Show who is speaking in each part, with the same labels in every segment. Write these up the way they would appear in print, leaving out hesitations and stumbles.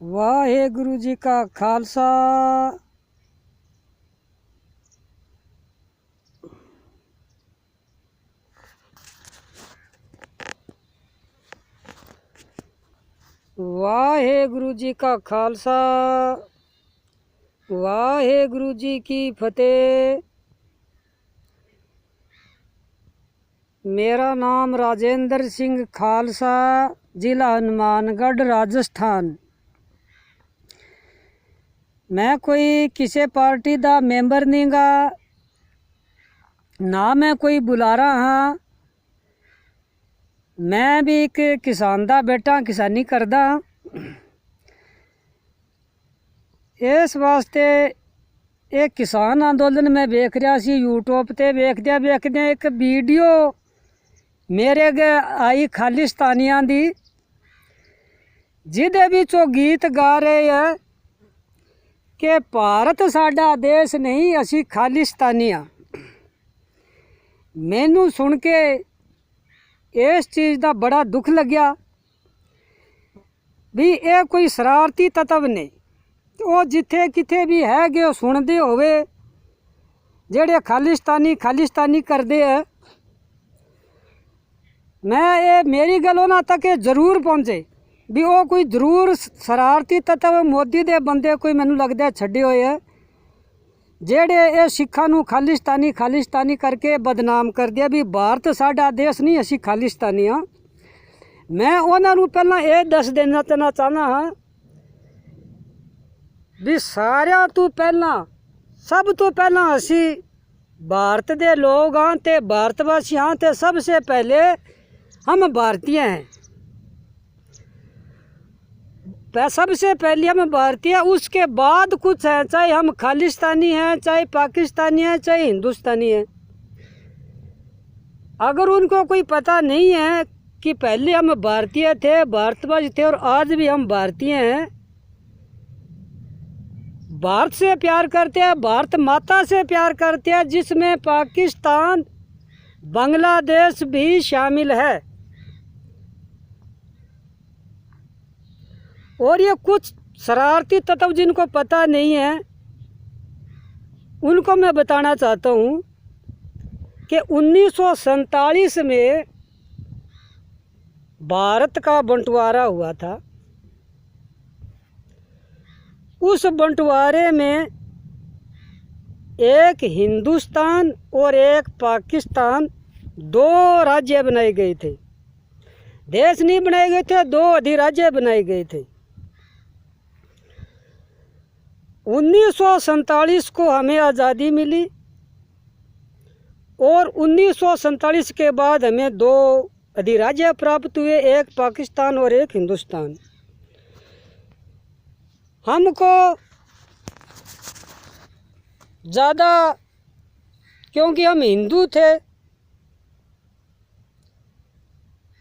Speaker 1: वाहेगुरु जी का खालसा वाहेगुरु जी का खालसा वाहेगुरु जी की फतेह। मेरा नाम राजेंद्र सिंह खालसा, जिला हनुमानगढ़, राजस्थान। मैं कोई किसी पार्टी का मेंबर नहीं गा, ना मैं कोई बुलारा हाँ। मैं भी एक किसान दा बेटा, किसानी करदा। इस वास्ते एक किसान अंदोलन में वेख रहा सी, यूट्यूब ते वेखदे एक वीडियो मेरे अगे आई खालिस्तानियां दी, जिदे विच वो गीत गा रहे है कि भारत साडा देश नहीं, असी खालिस्तानियां। मैनू सुन के इस चीज़ का बड़ा दुख लग्या भी ये कोई शरारती तत्व ने, वो जिथे किथे भी है गे सुनते होवे जेड़े खालिस्तानी करते है। मैं ये मेरी गल उन्हां तक जरूर पहुँचे भी वो कोई जरूर शरारती तत्व मोदी दे बंदे कोई मैनू लगता छड्डे हुए है, जेड़े ये सिखां नू खालिस्तानी करके बदनाम कर दिया भी भारत साडा देश नहीं, असी खालिस्तानी हाँ। मैं उन्होंने पहला ये दस देना चाहना हाँ भी सारिया तो पहला सब तो पहला असी भारत दे लोग हाँ, ते भारतवासी हाँ, ते सबसे पहले हम भारतीय हैं। सबसे पहले हम भारतीय, उसके बाद कुछ है, चाहे हम खालिस्तानी हैं, चाहे पाकिस्तानी हैं, चाहे हिंदुस्तानी हैं। अगर उनको कोई पता नहीं है कि पहले हम भारतीय थे, भारतवासी थे और आज भी हम भारतीय हैं, भारत से प्यार करते हैं, भारत माता से प्यार करते हैं, जिसमें पाकिस्तान बांग्लादेश भी शामिल है। और ये कुछ शरारती तत्व जिनको पता नहीं है उनको मैं बताना चाहता हूँ कि 1947 में भारत का बंटवारा हुआ था। उस बंटवारे में एक हिंदुस्तान और एक पाकिस्तान, दो राज्य बनाए गए थे। देश नहीं बनाए गए थे, दो अधिराज्य बनाए गए थे। 1947 को हमें आज़ादी मिली और 1947 के बाद हमें दो अधिराज्य प्राप्त हुए, एक पाकिस्तान और एक हिंदुस्तान। हमको ज़्यादा, क्योंकि हम हिंदू थे,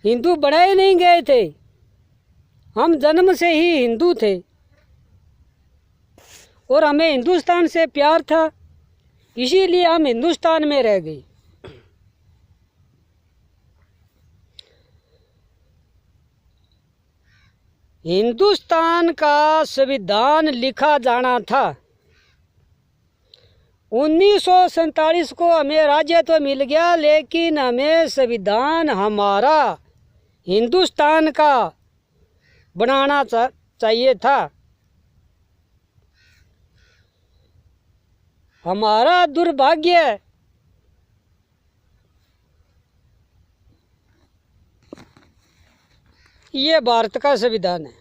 Speaker 1: हिंदू बनाए नहीं गए थे, हम जन्म से ही हिंदू थे और हमें हिंदुस्तान से प्यार था, इसीलिए हम हिंदुस्तान में रह गए। हिंदुस्तान का संविधान लिखा जाना था। 1947 को हमें राज्य तो मिल गया, लेकिन हमें संविधान हमारा हिंदुस्तान का बनाना चाहिए था। हमारा दुर्भाग्य ये भारत का संविधान है,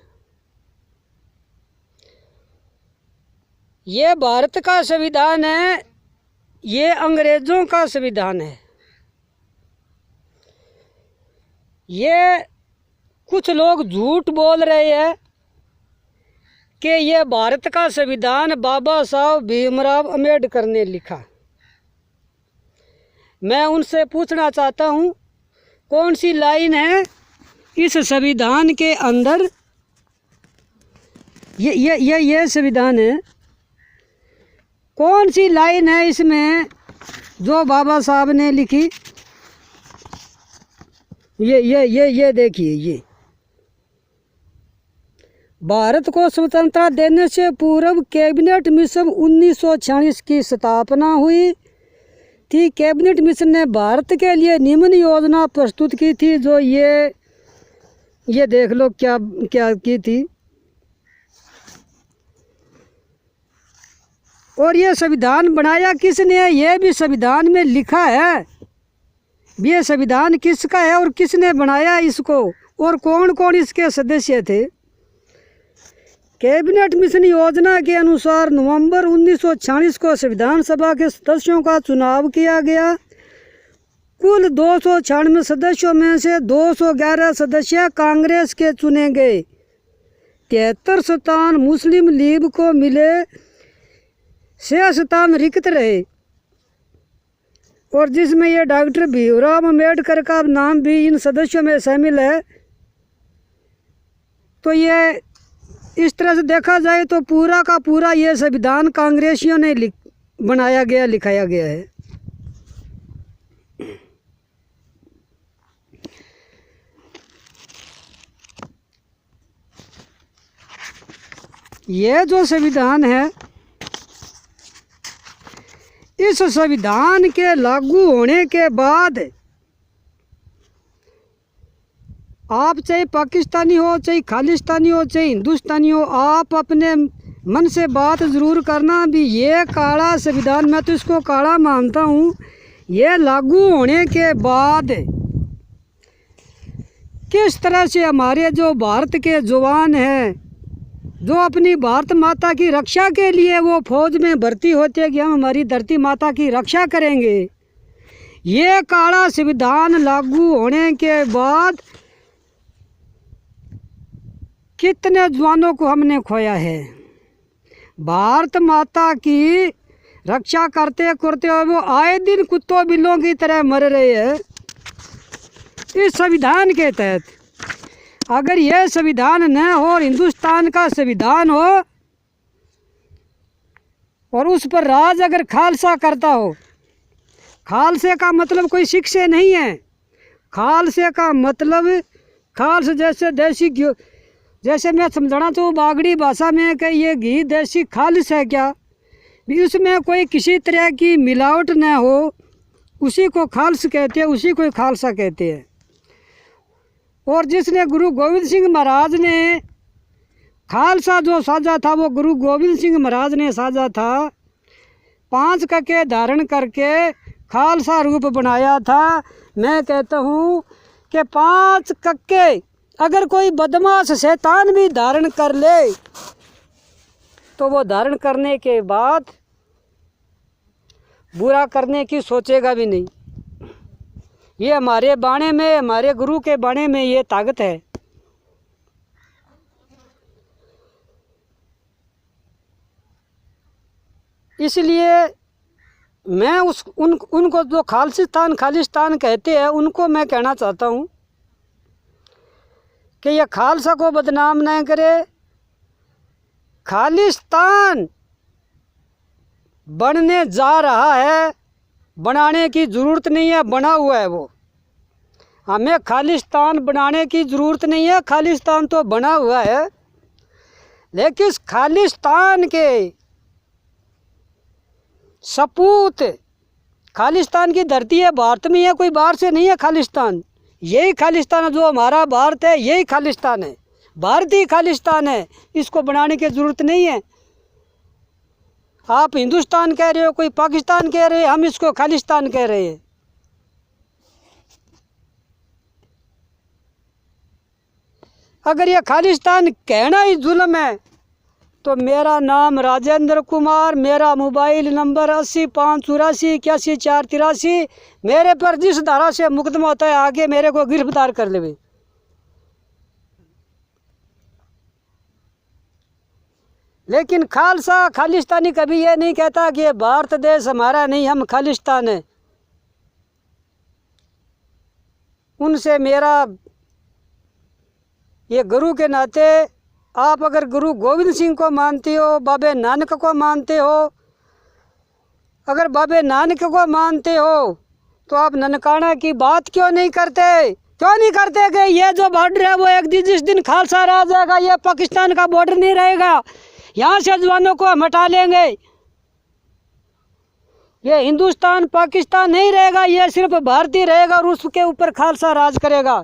Speaker 1: ये भारत का संविधान है, ये अंग्रेज़ों का संविधान है। ये कुछ लोग झूठ बोल रहे हैं कि ये भारत का संविधान बाबा साहब भीमराव अम्बेडकर ने लिखा। मैं उनसे पूछना चाहता हूँ कौन सी लाइन है इस संविधान के अंदर? ये संविधान है, कौन सी लाइन है इसमें जो बाबा साहब ने लिखी? ये देखिए, ये भारत को स्वतंत्रता देने से पूर्व कैबिनेट मिशन 1946 की स्थापना हुई थी। कैबिनेट मिशन ने भारत के लिए निम्न योजना प्रस्तुत की थी, जो ये देख लो क्या क्या की थी। और ये संविधान बनाया किसने, ये भी संविधान में लिखा है। ये संविधान किसका है और किसने बनाया इसको, और कौन कौन इसके सदस्य थे। कैबिनेट मिशन योजना के अनुसार नवंबर 1946 को संविधान सभा के सदस्यों का चुनाव किया गया। कुल 296 सदस्यों में से 211 सदस्य कांग्रेस के चुने गए। 73 स्थान मुस्लिम लीग को मिले, 6 स्थान रिक्त रहे। और जिसमें ये डॉक्टर भीमराव अम्बेडकर का नाम भी इन सदस्यों में शामिल है। तो ये इस तरह से देखा जाए तो पूरा का पूरा ये संविधान कांग्रेसियों ने बनाया गया, लिखाया गया है। ये जो संविधान है, इस संविधान के लागू होने के बाद आप चाहे पाकिस्तानी हो, चाहे खालिस्तानी हो, चाहे हिंदुस्तानी हो, आप अपने मन से बात ज़रूर करना भी ये काला संविधान, मैं तो इसको काला मानता हूँ, ये लागू होने के बाद किस तरह से हमारे जो भारत के जवान हैं, जो अपनी भारत माता की रक्षा के लिए वो फौज में भर्ती होते हैं कि हम हमारी धरती माता की रक्षा करेंगे। ये काला संविधान लागू होने के बाद कितने जवानों को हमने खोया है। भारत माता की रक्षा करते करते वो आए दिन कुत्तों बिल्लों की तरह मर रहे हैं। इस संविधान के तहत अगर यह संविधान न हो और हिंदुस्तान का संविधान हो और उस पर राज अगर खालसा करता हो, खालसे का मतलब कोई सिख से नहीं है। खालसे का मतलब खालस जैसे देसी घी, जैसे मैं समझाना चाहूँ बागड़ी भाषा में कि ये घी देसी खालिस है क्या, भी उसमें कोई किसी तरह की मिलावट न हो, उसी को खालस कहते हैं, उसी को खालसा कहते हैं। और जिसने गुरु गोविंद सिंह महाराज ने खालसा जो साजा था, वो गुरु गोविंद सिंह महाराज ने साजा था। 5 कक्के धारण करके खालसा रूप बनाया था। मैं कहता हूँ कि 5 कक्के अगर कोई बदमाश शैतान भी धारण कर ले तो वो धारण करने के बाद बुरा करने की सोचेगा भी नहीं। ये हमारे बाणे में, हमारे गुरु के बाणे में ये ताकत है। इसलिए मैं उनको जो खालिस्तान कहते हैं उनको मैं कहना चाहता हूँ कि यह खालसा को बदनाम न करे। खालिस्तान बनने जा रहा है, बनाने की ज़रूरत नहीं है, बना हुआ है वो। हमें खालिस्तान बनाने की ज़रूरत नहीं है, खालिस्तान तो बना हुआ है। लेकिन खालिस्तान के सपूत, खालिस्तान की धरती है, भारत में है, कोई बाहर से नहीं है खालिस्तान। यही खालिस्तान है, जो हमारा भारत है यही खालिस्तान है, भारतीय खालिस्तान है। इसको बनाने की ज़रूरत नहीं है। आप हिंदुस्तान कह रहे हो, कोई पाकिस्तान कह रहे हैं, हम इसको खालिस्तान कह रहे हैं। अगर ये खालिस्तान कहना ही जुल्म है तो मेरा नाम राजेंद्र कुमार, मेरा मोबाइल नंबर 80-584-81-483। मेरे पर जिस धारा से मुकदमा होता है आगे मेरे को गिरफ्तार कर लेवे। लेकिन खालसा खालिस्तानी कभी ये नहीं कहता कि ये भारत देश हमारा नहीं, हम खालिस्तान है। उनसे मेरा ये गुरु के नाते, आप अगर गुरु गोविंद सिंह को मानते हो, बाबे नानक को मानते हो, अगर बाबे नानक को मानते हो तो आप ननकाना की बात क्यों नहीं करते क्यों नहीं करते कि ये जो बॉर्डर है वो एक दिन जिस दिन खालसा राज आएगा ये पाकिस्तान का बॉर्डर नहीं रहेगा, यहाँ से जवानों को हम हटा लेंगे, ये हिंदुस्तान पाकिस्तान नहीं रहेगा, ये सिर्फ भारतीय रहेगा और उसके ऊपर खालसा राज करेगा।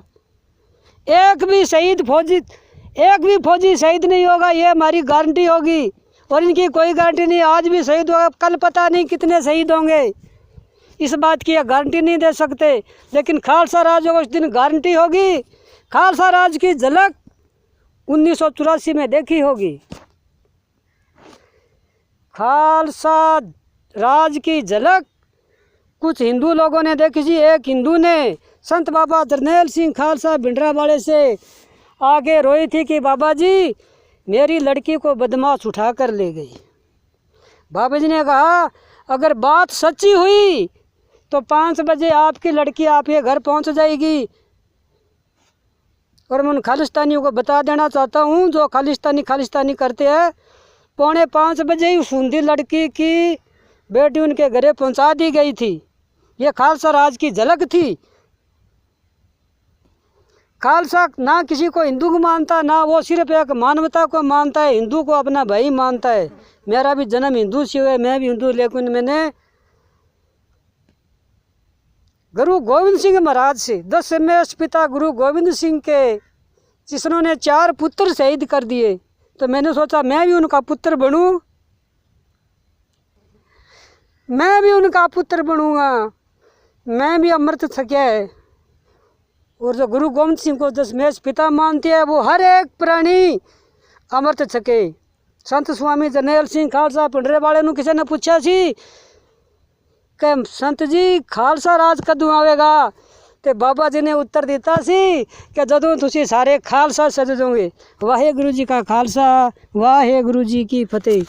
Speaker 1: एक भी फौजी शहीद नहीं होगा, ये हमारी गारंटी होगी। और इनकी कोई गारंटी नहीं, आज भी शहीद होगा, कल पता नहीं कितने शहीद होंगे, इस बात की गारंटी नहीं दे सकते। लेकिन खालसा राज होगा उस दिन गारंटी होगी। खालसा राज की झलक 1984 में देखी होगी। खालसा राज की झलक कुछ हिंदू लोगों ने देखी थी। एक हिंदू ने संत बाबा जरनैल सिंह खालसा भिंडरावाले से आगे रोई थी कि बाबा जी मेरी लड़की को बदमाश उठा कर ले गई। बाबा जी ने कहा अगर बात सच्ची हुई तो 5 बजे आपकी लड़की आपके घर पहुंच जाएगी। और मैं उन खालिस्तानियों को बता देना चाहता हूं जो खालिस्तानी करते हैं, 4:45 बजे ही सूंदी लड़की की बेटी उनके घरे पहुंचा दी गई थी। ये खालसा राज की झलक थी। खालसा ना किसी को हिंदू को मानता, ना वो सिर्फ एक मानवता को मानता है, हिंदू को अपना भाई मानता है। मेरा भी जन्म हिंदू से हुआ है, मैं भी हिंदू, लेकिन मैंने गुरु गोविंद सिंह महाराज से 10 मेष पिता गुरु गोविंद सिंह के जिन्होंने 4 पुत्र शहीद कर दिए, तो मैंने सोचा मैं भी उनका पुत्र बनूं, मैं भी उनका पुत्र बनूंगा, मैं भी अमृत छकिया है। और जो गुरु गोविंद सिंह को 10 मेष पिता मानते हैं वो हर एक प्राणी अमृत छके। संत स्वामी जरनैल सिंह खालसा भिंडरावाले ਨੂੰ ਕਿਸੇ ਨੇ ਪੁੱਛਿਆ ਸੀ कि संत जी खालसा राज कदों आवेगा, तो बाबा जी ने उत्तर दिता सी कि जदों तुसी सारे खालसा सज जाओगे। वाहे गुरु जी का खालसा, वाहे गुरु जी की फतेह।